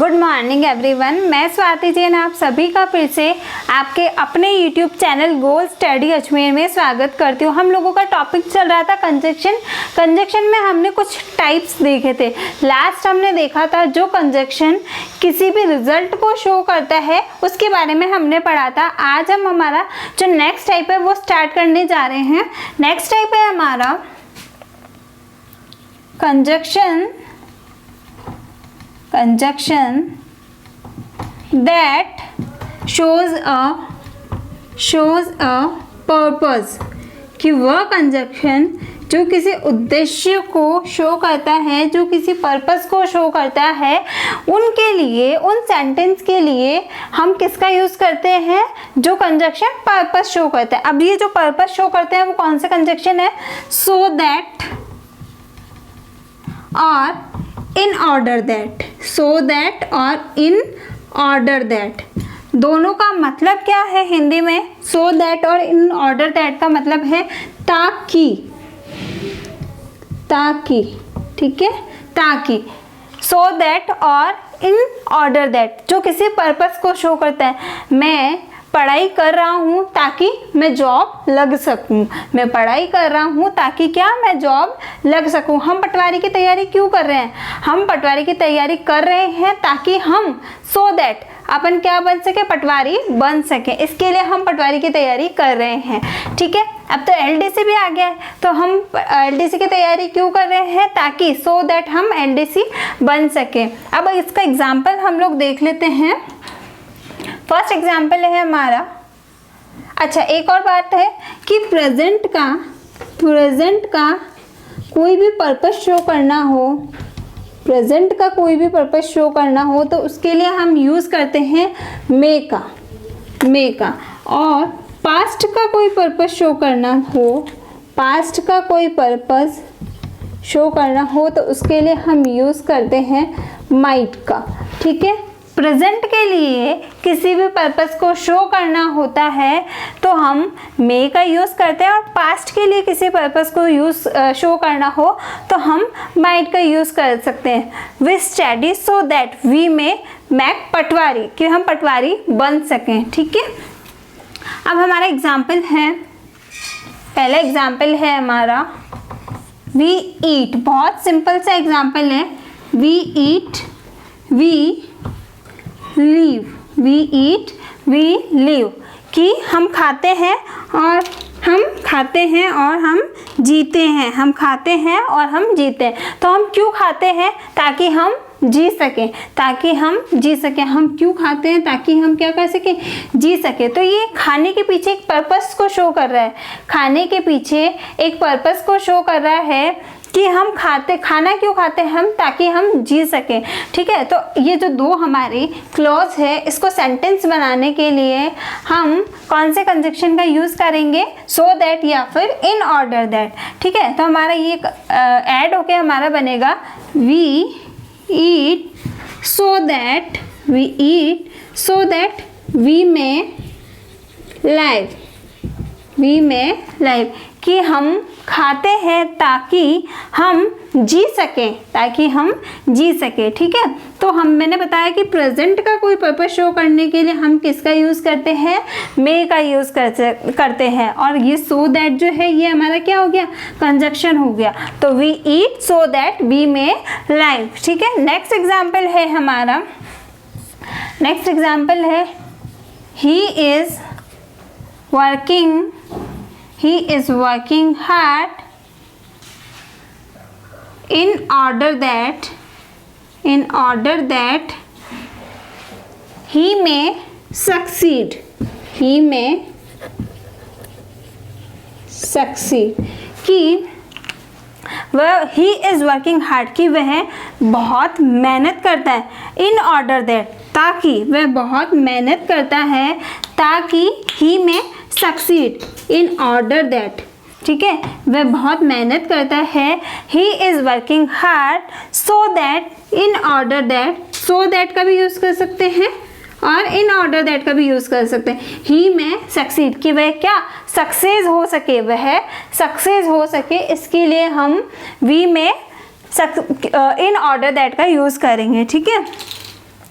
Good morning everyone, मैं स्वाति जैन आप सभी का फिर से आपके अपने यूट्यूब चैनल गोल स्टडी अजमेर में स्वागत करती हूँ। हम लोगों का टॉपिक चल रहा था कंजक्शन। कंजक्शन में हमने कुछ टाइप्स देखे थे। लास्ट हमने देखा था जो कंजक्शन किसी भी रिजल्ट को शो करता है उसके बारे में हमने पढ़ा था। आज हम हमारा जो नेक्स्ट टाइप है वो स्टार्ट करने जा रहे हैं। नेक्स्ट टाइप है हमारा conjunction that shows a purpose, कि वह कंजक्शन जो किसी उद्देश्य को शो करता है, जो किसी पर्पस को शो करता है, उनके लिए, उन सेंटेंस के लिए हम किसका यूज़ करते हैं? जो कंजक्शन पर्पस शो करता है। अब ये जो पर्पस शो करते हैं वो कौन से कंजक्शन है? सो दैट और in order that. So that और इन ऑर्डर दैट दोनों का मतलब क्या है हिंदी में? सो दैट और इन ऑर्डर दैट का मतलब है ताकि, ताकि, ठीक है, ताकि। सो दैट और इन ऑर्डर दैट जो किसी पर्पस को शो करता है। मैं पढ़ाई कर रहा हूँ ताकि मैं जॉब लग सकूँ। मैं पढ़ाई कर रहा हूँ ताकि क्या? मैं जॉब लग सकूँ। हम पटवारी की तैयारी क्यों कर रहे हैं? हम पटवारी की तैयारी कर रहे हैं ताकि हम सो दैट अपन क्या बन सके? पटवारी बन सके। इसके लिए हम पटवारी की तैयारी कर रहे हैं, ठीक है। अब तो एलडीसी भी आ गया है, तो हम एलडीसी की तैयारी क्यों कर रहे हैं? ताकि सो दैट हम एलडीसी बन सके। अब इसका एग्जाम्पल हम लोग देख लेते हैं। फर्स्ट एग्जाम्पल है हमारा। अच्छा, एक और बात है कि प्रेजेंट का कोई भी पर्पस शो करना हो, प्रेजेंट का कोई भी पर्पस शो करना हो तो उसके लिए हम यूज़ करते हैं मे का। और पास्ट का कोई पर्पस शो करना हो, पास्ट का कोई पर्पस शो करना हो तो उसके लिए हम यूज़ करते हैं माइट का, ठीक है। प्रेजेंट के लिए किसी भी पर्पस को शो करना होता है तो हम मे का यूज़ करते हैं, और पास्ट के लिए किसी पर्पस को शो करना हो तो हम माइट का यूज़ कर सकते हैं। We study so that we may make patwari, कि हम पटवारी बन सकें, ठीक है। अब हमारा एग्जाम्पल है, पहला एग्जाम्पल है हमारा वी ईट। बहुत सिंपल सा एग्जाम्पल है। We eat, we live, we eat, we live, कि हम खाते हैं और हम जीते हैं। हम खाते हैं और हम जीते हैं। तो हम क्यों खाते हैं? ताकि हम जी सकें, ताकि हम जी सकें। हम क्यों खाते हैं? ताकि हम क्या कर सकें? जी सके। तो ये खाने के पीछे एक पर्पस को शो कर रहा है। खाने के पीछे एक पर्पस को शो कर रहा है कि हम खाना क्यों खाते हैं? हम ताकि हम जी सकें, ठीक है। तो ये जो दो हमारी क्लॉज है, इसको सेंटेंस बनाने के लिए हम कौन से कंजक्शन का यूज़ करेंगे? सो दैट या फिर इन ऑर्डर दैट, ठीक है। तो हमारा ये ऐड होके हमारा बनेगा we eat so that, we eat so that we may live, we may live, कि हम खाते हैं ताकि हम जी सकें, ताकि हम जी सकें, ठीक है। तो मैंने बताया कि प्रेजेंट का कोई पर्पस शो करने के लिए हम किसका यूज़ करते हैं? मे का यूज़ करते हैं। और ये सो दैट जो है ये हमारा क्या हो गया? कंजक्शन हो गया। तो we eat so that we may live, ठीक है। नेक्स्ट एग्जाम्पल है हमारा, नेक्स्ट एग्जाम्पल है he is working hard in order that he may succeed, कि वह he is working hard, कि वह बहुत मेहनत करता है। in order that, ताकि वह बहुत मेहनत करता है ताकि he may succeed in order that, ठीक है। वह बहुत मेहनत करता है। he is working hard so that, in order that, so that का भी यूज़ कर सकते हैं और इन ऑर्डर दैट का भी यूज़ कर सकते हैं। ही में सक्सीड, कि वह क्या सक्सेस हो सके, वह सक्सेस हो सके, इसके लिए हम वी में इन ऑर्डर दैट का यूज़ करेंगे, ठीक है।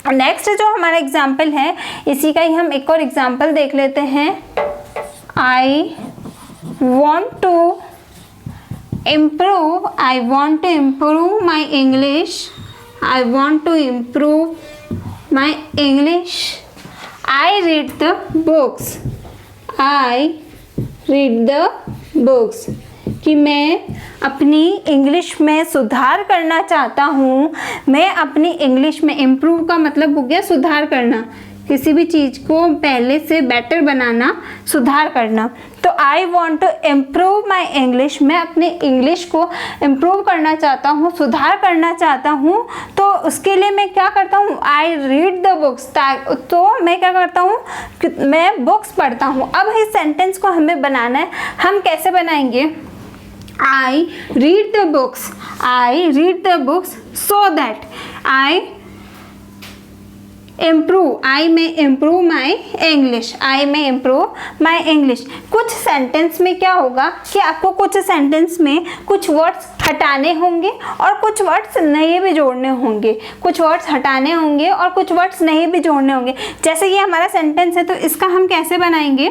नेक्स्ट जो हमारा एग्जाम्पल है, इसी का ही हम एक और एग्जाम्पल देख लेते हैं। I want to improve my English, I want to improve my English. I read the books. कि मैं अपनी इंग्लिश में सुधार करना चाहता हूँ। मैं अपनी इंग्लिश में, इम्प्रूव का मतलब हो गया सुधार करना, किसी भी चीज़ को पहले से बेटर बनाना, सुधार करना। तो I want to improve my English, मैं अपने इंग्लिश को इम्प्रूव करना चाहता हूँ, सुधार करना चाहता हूँ। तो उसके लिए मैं क्या करता हूँ, आई रीड द बुक्स, तो मैं क्या करता हूँ, मैं बुक्स पढ़ता हूँ। अब इस सेंटेंस को हमें बनाना है, हम कैसे बनाएंगे, I read the books so that I में इम्प्रूव माई इंग्लिश। कुछ सेंटेंस में क्या होगा कि आपको कुछ सेंटेंस में कुछ वर्ड्स हटाने होंगे और कुछ वर्ड्स नए भी जोड़ने होंगे, कुछ वर्ड्स हटाने होंगे और कुछ वर्ड्स नए भी जोड़ने होंगे। जैसे ये हमारा सेंटेंस है, तो इसका हम कैसे बनाएंगे,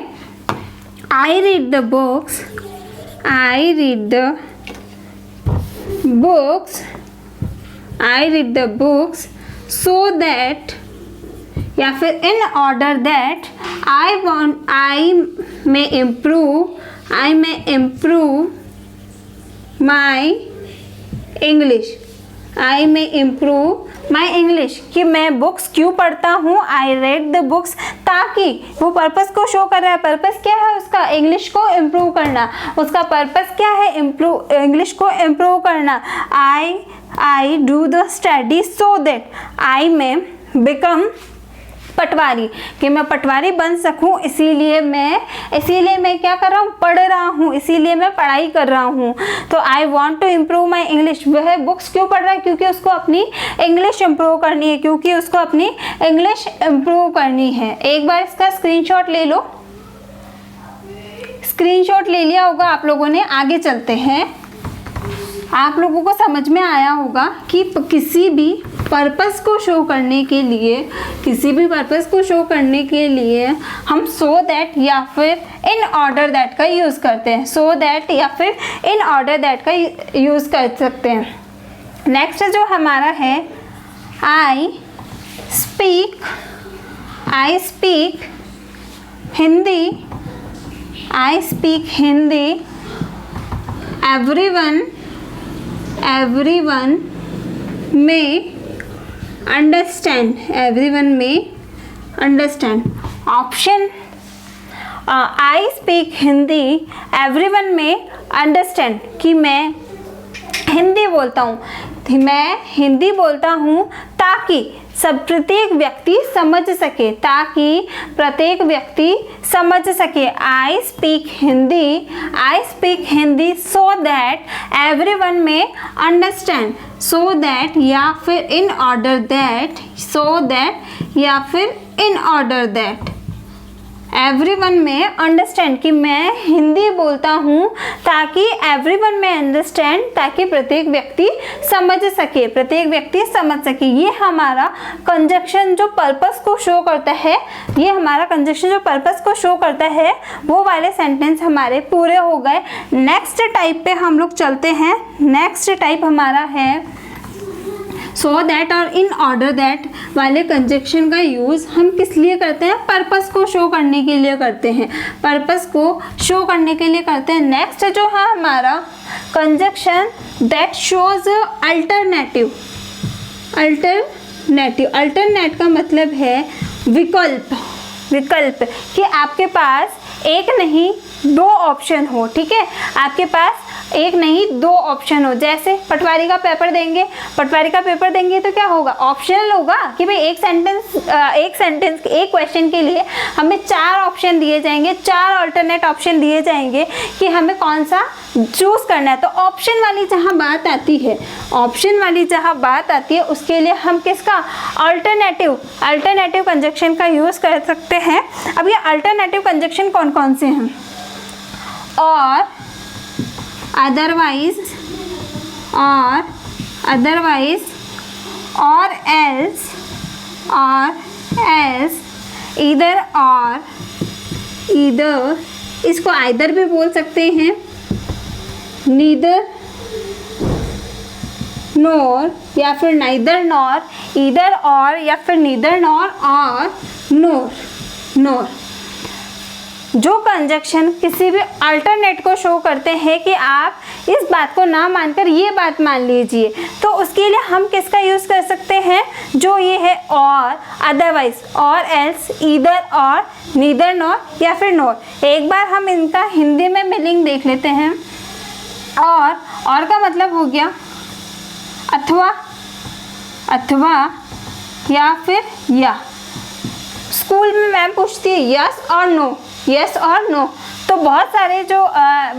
I read the books so that, या फिर इन ऑर्डर दैट आई में इम्प्रूव माई इंग्लिश। कि मैं बुक्स क्यों पढ़ता हूँ, आई रीड द बुक्स, ताकि वो पर्पस को शो कर रहा है। पर्पस क्या है उसका, इंग्लिश को इम्प्रूव करना। उसका पर्पस क्या है, इंग्लिश को इम्प्रूव करना। I do the study so that, I may become पटवारी, कि मैं पटवारी बन सकूं, इसीलिए मैं क्या कर रहा हूँ, पढ़ रहा हूँ, इसीलिए मैं पढ़ाई कर रहा हूँ। तो I want to improve my English, वह बुक्स क्यों पढ़ रहा है, क्योंकि उसको अपनी इंग्लिश इम्प्रूव करनी है। एक बार इसका स्क्रीनशॉट ले लो, स्क्रीनशॉट ले लिया होगा आप लोगों ने। आगे चलते हैं, आप लोगों को समझ में आया होगा कि किसी भी पर्पस को शो करने के लिए हम सो दैट या फिर इन ऑर्डर दैट का यूज़ करते हैं। सो दैट या फिर इन ऑर्डर दैट का यूज़ कर सकते हैं। नेक्स्ट जो हमारा है, I speak Hindi, everyone may understand। Option, I speak Hindi, everyone में अंडरस्टैंड, कि मैं हिंदी बोलता हूँ, ताकि प्रत्येक व्यक्ति समझ सके। I speak Hindi so that everyone में अंडरस्टैंड, सो दैट या फिर इन ऑर्डर दैट, एवरीवन में अंडरस्टैंड, कि मैं हिंदी बोलता हूँ ताकि एवरीवन में अंडरस्टैंड, ताकि प्रत्येक व्यक्ति समझ सके। ये हमारा कंजक्शन जो पर्पस को शो करता है, वो वाले सेंटेंस हमारे पूरे हो गए। नेक्स्ट टाइप पे हम लोग चलते हैं। नेक्स्ट टाइप हमारा है सो दैट और इन ऑर्डर दैट वाले कंजक्शन का यूज़ हम किस लिए करते हैं, पर्पस को शो करने के लिए करते हैं। नेक्स्ट जो है हमारा कंजक्शन दैट शोज अल्टरनेटिव का मतलब है विकल्प, कि आपके पास एक नहीं दो ऑप्शन हो। ठीक है, आपके पास एक नहीं दो ऑप्शन हो। जैसे पटवारी का पेपर देंगे तो क्या होगा, ऑप्शनल होगा कि भाई एक क्वेश्चन के लिए हमें 4 ऑप्शन दिए जाएंगे, 4 अल्टरनेट ऑप्शन दिए जाएंगे कि हमें कौन सा चूज करना है। तो ऑप्शन वाली जहाँ बात आती है उसके लिए हम किसका, अल्टरनेटिव कंजक्शन का यूज कर सकते हैं। अब ये अल्टरनेटिव कंजक्शन कौन कौन से हैं, और अदरवाइज, और एल्स, और एल्स, ईदर और, ईदर, इसको आइदर भी बोल सकते हैं, नीदर नॉर या फिर नाइदर नॉर, ईदर और या फिर नीदर नॉर और नोर, नोर। जो कंजक्शन किसी भी अल्टरनेट को शो करते हैं कि आप इस बात को ना मानकर ये बात मान लीजिए, तो उसके लिए हम किसका यूज़ कर सकते हैं, जो ये है और, अदरवाइज, और एल्स, ईदर और, नीदर नॉर या फिर नोर। एक बार हम इनका हिंदी में मीनिंग देख लेते हैं। और का मतलब हो गया अथवा, अथवा या फिर या। स्कूल में मैम पूछती है यस और नो, यस और नो, तो बहुत सारे जो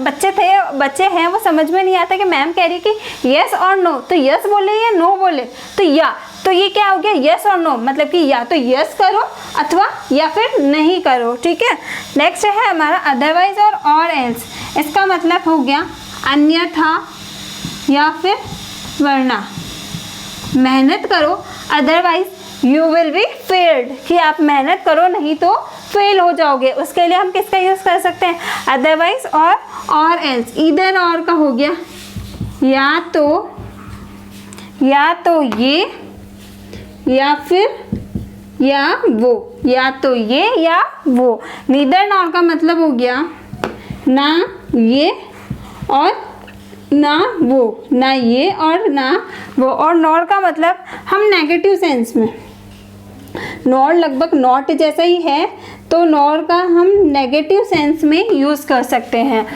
बच्चे हैं वो समझ में नहीं आता कि मैम कह रही कि यस और नो, तो यस बोले या नो बोले, तो या, तो ये क्या हो गया यस और नो, मतलब कि या तो यस करो अथवा या फिर नहीं करो, ठीक है। नेक्स्ट है हमारा अदरवाइज और एल्स। इसका मतलब हो गया अन्यथा या फिर वरना। मेहनत करो otherwise you will B failed, कि आप मेहनत करो नहीं तो फेल हो जाओगे। उसके लिए हम किसका यूज़ कर सकते हैं, अदरवाइज और एल्स। ईदर और का हो गया या तो ये या फिर या वो, या तो ये या वो। नीदर नॉर का मतलब हो गया ना ये और ना वो, ना ये और ना वो। और नॉर का मतलब हम नेगेटिव सेंस में, नॉर लगभग नॉट जैसा ही है, तो नॉर का हम नेगेटिव सेंस में यूज़ कर सकते हैं।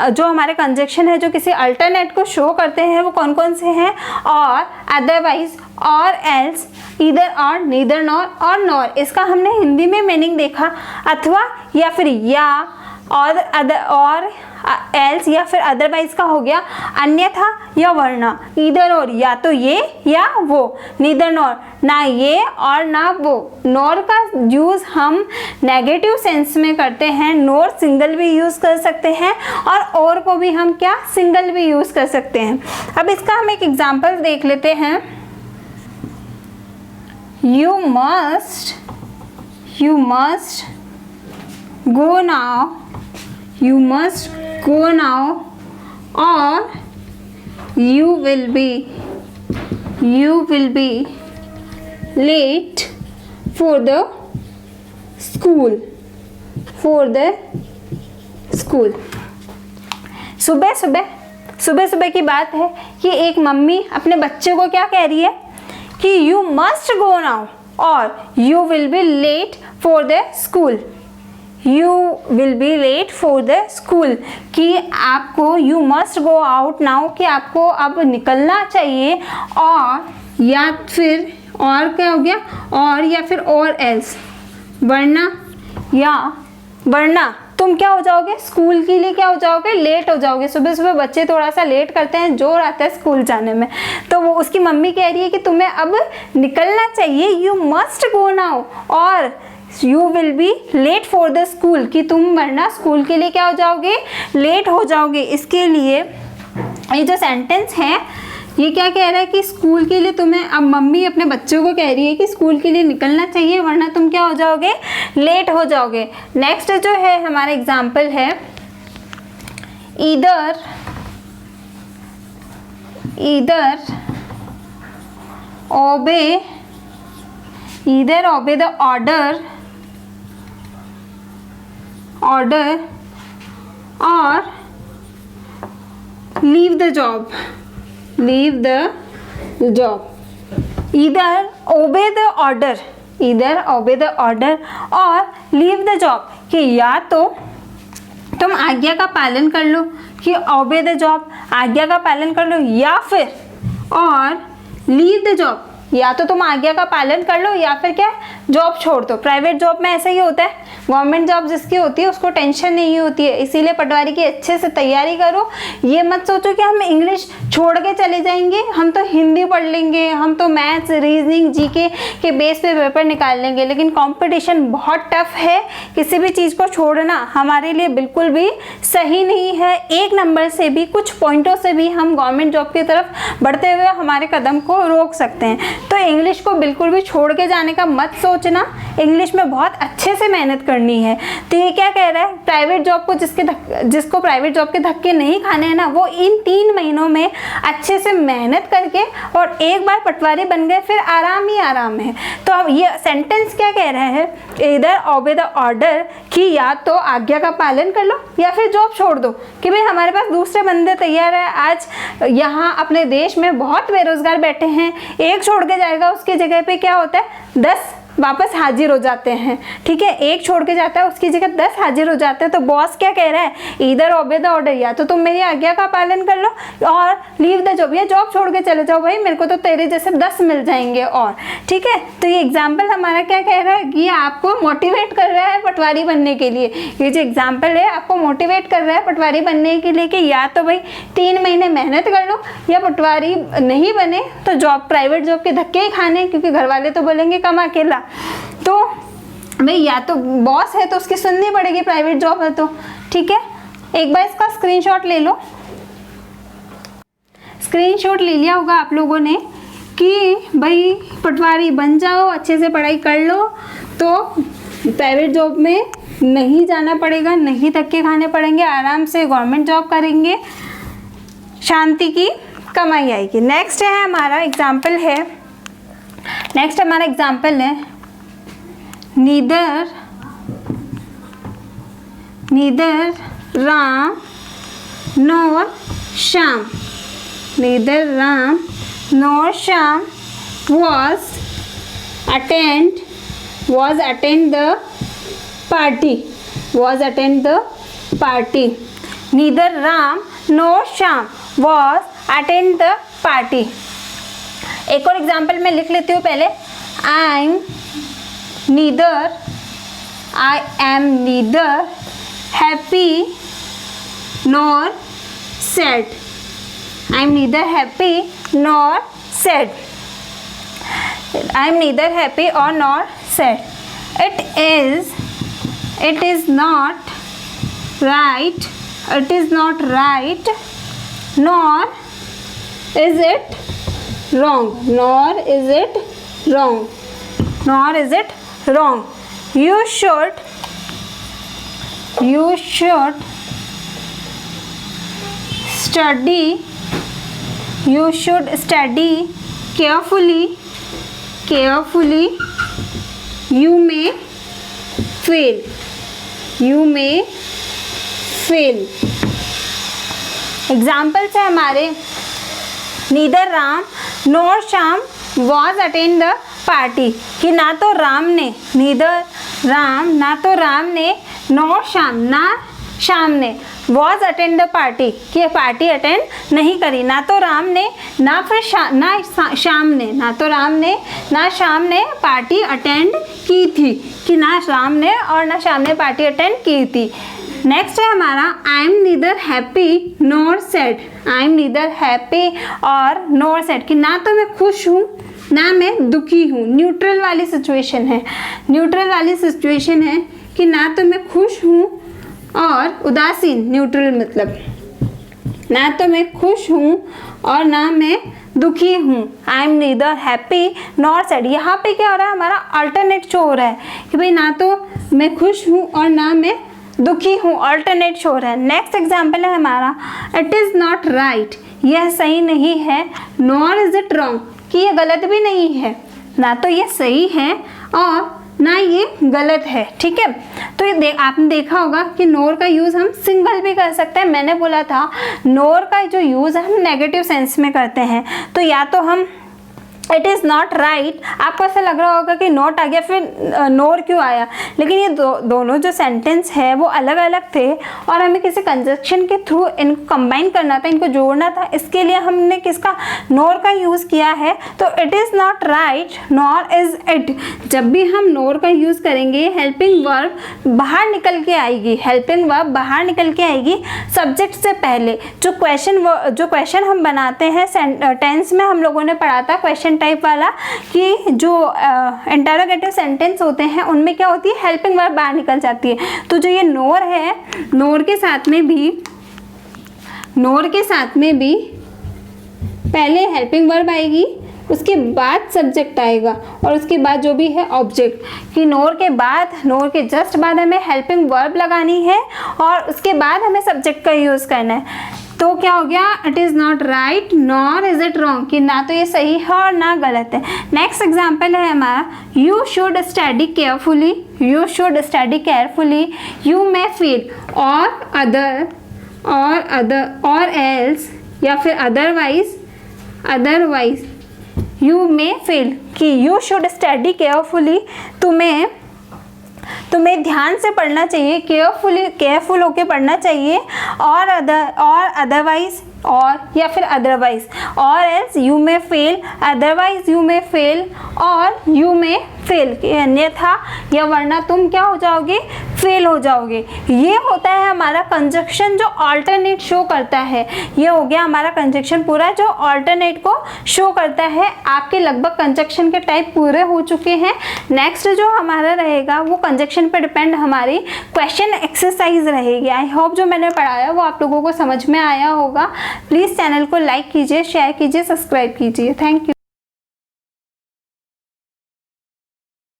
जो हमारे कंजक्शन है जो किसी अल्टरनेट को शो करते हैं वो कौन कौन से हैं, और, अदरवाइज, और एल्स, ईदर और, नीदर नॉर और नॉर। इसका हमने हिंदी में मीनिंग देखा, अथवा या फिर या, और एल्स या फिर अदरवाइज का हो गया अन्यथा या वरना। ईदर और या तो ये या वो, नीदर नॉर ना ये और ना वो। नॉर का यूज़ हम नेगेटिव सेंस में करते हैं, नॉर सिंगल भी यूज़ कर सकते हैं और को भी हम क्या सिंगल भी यूज़ कर सकते हैं। अब इसका हम एक एग्जांपल देख लेते हैं। You must go now, you must go now, or you will be late for the school, सुबह की बात है कि एक मम्मी अपने बच्चे को क्या कह रही है कि you must go now और you will be late for the school, you will be late for the school, कि आपको you must go out now, कि आपको अब निकलना चाहिए, और या फिर और क्या हो गया, और या फिर और एल्स, वरना तुम क्या हो जाओगे, स्कूल के लिए क्या हो जाओगे, लेट हो जाओगे। सुबह बच्चे थोड़ा सा लेट करते हैं, जोर आता है स्कूल जाने में, तो वो उसकी मम्मी कह रही है कि तुम्हें अब निकलना चाहिए, यू मस्ट गो नाउ, और you will be late for the school, कि तुम वरना स्कूल के लिए क्या हो जाओगे, लेट हो जाओगे। इसके लिए ये जो सेंटेंस है ये क्या कह रहा है कि स्कूल के लिए तुम्हें, अब मम्मी अपने बच्चों को कह रही है कि स्कूल के लिए निकलना चाहिए वरना तुम क्या हो जाओगे, लेट हो जाओगे। नेक्स्ट जो है हमारा एग्जाम्पल है ईदर ओबे द ऑर्डर और leave the job. Either obey the order और लीव द जॉब, कि या तो तुम आज्ञा का पालन कर लो, कि ओबे द जॉब आज्ञा का पालन कर लो, या फिर और लीव द जॉब, या तो तुम आज्ञा का पालन कर लो या फिर क्या जॉब छोड़ दो। प्राइवेट जॉब में ऐसा ही होता है, गवर्नमेंट जॉब जिसकी होती है उसको टेंशन नहीं होती है, इसीलिए पटवारी की अच्छे से तैयारी करो। ये मत सोचो कि हम इंग्लिश छोड़ के चले जाएंगे, हम तो हिंदी पढ़ लेंगे, हम तो मैथ्स रीजनिंग जीके के बेस पे पेपर निकाल लेंगे, लेकिन कंपटीशन बहुत टफ है। किसी भी चीज़ को छोड़ना हमारे लिए बिल्कुल भी सही नहीं है। एक नंबर से भी, कुछ पॉइंटों से भी हम गवर्नमेंट जॉब की तरफ बढ़ते हुए हमारे कदम को रोक सकते हैं। तो इंग्लिश को बिल्कुल भी छोड़ के जाने का मत सोचना, इंग्लिश में बहुत अच्छे से मेहनत करनी है। तो ये क्या कह रहा है, प्राइवेट जॉब को जिसको प्राइवेट जॉब के धक्के नहीं खाने हैं ना, वो इन 3 महीनों में अच्छे से मेहनत करके और एक बार पटवारी बन गए फिर आराम ही आराम है। तो अब ये सेंटेंस क्या कह रहा है, इधर ओबे द ऑर्डर, कि या तो आज्ञा का पालन कर लो या फिर जॉब छोड़ दो, कि भाई हमारे पास दूसरे बंदे तैयार है। आज यहाँ अपने देश में बहुत बेरोजगार बैठे हैं, एक छोड़ के जाएगा उसकी जगह पे क्या होता है 10 वापस हाजिर हो जाते हैं। ठीक है, एक छोड़ के जाता है उसकी जगह 10 हाजिर हो जाते हैं। तो बॉस क्या कह रहा है, इधर ओबे द ऑर्डर, या तो तुम मेरी आज्ञा का पालन कर लो और लीव द जॉब, या जॉब छोड़ के चले जाओ, भाई मेरे को तो तेरे जैसे 10 मिल जाएंगे और। ठीक है, तो ये एग्जाम्पल हमारा क्या कह रहा है, ये आपको मोटिवेट कर रहा है पटवारी बनने के लिए। ये जो एग्जाम्पल है आपको मोटिवेट कर रहा है पटवारी बनने के लिए कि या तो भाई 3 महीने मेहनत कर लो, या पटवारी नहीं बने तो जॉब, प्राइवेट जॉब के धक्के ही खाने, क्योंकि घर वाले तो बोलेंगे कम अकेला। तो भाई या तो बॉस है तो उसकी सुननी पड़ेगी, प्राइवेट जॉब है तो। ठीक है, एक बार इसका स्क्रीनशॉट ले लो। स्क्रीनशॉट ले लिया होगा आप लोगों ने कि भाई पटवारी बन जाओ, अच्छे से पढ़ाई कर लो तो प्राइवेट जॉब में नहीं जाना पड़ेगा, नहीं धक्के खाने पड़ेंगे, आराम से गवर्नमेंट जॉब करेंगे, शांति की कमाई आएगी। नेक्स्ट है हमारा एग्जाम्पल है neither Ram nor Shyam. Neither Ram nor Shyam was attend the party. Neither Ram nor Shyam was attend the party. एक और एग्जाम्पल मैं लिख लेती हूँ पहले। I am neither happy nor sad. I am neither happy nor sad. I am neither happy or nor sad. It is not right. It is not right. Nor is it wrong. Nor is it wrong. Nor is it wrong. You should study. You should study carefully. You may fail. Examples है हमारे, neither Ram nor Shyam was attend the party, कि ना तो राम ने, neither Ram, ना तो राम ने, nor Shyam, ना श्याम ने, वॉज अटेंड द पार्टी, कि पार्टी अटेंड नहीं करी। ना तो राम ने, ना फिर श्याम ने, ना तो राम ने ना श्याम ने पार्टी अटेंड की थी, कि ना राम ने और ना श्याम ने पार्टी अटेंड की थी। नेक्स्ट है हमारा I am neither happy nor sad. I am neither happy और नॉर सैड, कि ना तो मैं खुश हूँ ना मैं दुखी हूँ। न्यूट्रल वाली सिचुएशन है कि ना तो मैं खुश हूँ और उदासीन, न्यूट्रल मतलब ना तो मैं खुश हूँ और ना मैं दुखी हूँ। I am neither happy nor sad. यहाँ पे क्या हो रहा है, हमारा अल्टरनेट शो हो रहा है कि भाई ना तो मैं खुश हूँ और ना मैं दुखी हूँ, अल्टरनेट शो हो रहा है। नेक्स्ट एग्जाम्पल है हमारा इट इज़ नॉट राइट, यह सही नहीं है। नॉर इज इट रॉन्ग, कि ये गलत भी नहीं है, ना तो ये सही है और ना ये गलत है। ठीक है, तो ये आपने देखा होगा कि नोर का यूज़ हम सिंगल भी कर सकते हैं। मैंने बोला था नोर का जो यूज़ है हम नेगेटिव सेंस में करते हैं, तो या तो हम इट इज़ नॉट राइट। आपको ऐसा लग रहा होगा कि नॉट आ गया फिर नोर क्यों आया, लेकिन ये दोनों जो सेंटेंस है वो अलग अलग थे और हमें किसी कंजक्शन के थ्रू इनको कंबाइन करना था, इनको जोड़ना था। इसके लिए हमने किसका, नोर का यूज़ किया है। तो it is not right nor is it. जब भी हम नोर का यूज़ करेंगे हेल्पिंग वर्ब बाहर निकल के आएगी, हेल्पिंग वर्ब बाहर निकल के आएगी सब्जेक्ट से पहले। जो क्वेश्चन हम बनाते हैं टेंस में, हम लोगों ने पढ़ा था क्वेश्चन टाइप वाला कि जो इंटरोगेटिव सेंटेंस होते हैं उनमें क्या होती है, हेल्पिंग वर्ब बाहर निकल जाती है। तो जो ये नोर है, नोर के साथ में भी पहले हेल्पिंग वर्ब आएगी, उसके बाद सब्जेक्ट आएगा और उसके बाद जो भी है ऑब्जेक्ट। कि नोर के जस्ट बाद हमें हेल्पिंग वर्ब लगानी है और उसके बाद हमें सब्जेक्ट का यूज़ करना है। तो क्या हो गया, it is not right nor is it wrong, कि ना तो ये सही है और ना गलत है। नेक्स्ट एग्जाम्पल है हमारा, you should study carefully, you should study carefully, you may feel और एल्स या फिर अदरवाइज यू मे फील। कि यू शुड स्टडी केयरफुली, तुम्हें ध्यान से पढ़ना चाहिए, केयरफुल होके पढ़ना चाहिए, और अदरवाइज और या फिर अदरवाइज, और else you may fail, otherwise you may fail और यू मे फेल, अन्यथा या वरना तुम क्या हो जाओगे, फेल हो जाओगे। ये होता है हमारा कंजक्शन जो ऑल्टरनेट शो करता है। ये हो गया हमारा कंजक्शन पूरा जो ऑल्टरनेट को शो करता है। आपके लगभग कंजक्शन के टाइप पूरे हो चुके हैं। नेक्स्ट जो हमारा रहेगा वो कंजक्शन पर डिपेंड हमारी क्वेश्चन एक्सरसाइज रहेगी। आई होप जो मैंने पढ़ाया वो आप लोगों को समझ में आया होगा। प्लीज़ चैनल को लाइक कीजिए, शेयर कीजिए, सब्सक्राइब कीजिए। Thank you.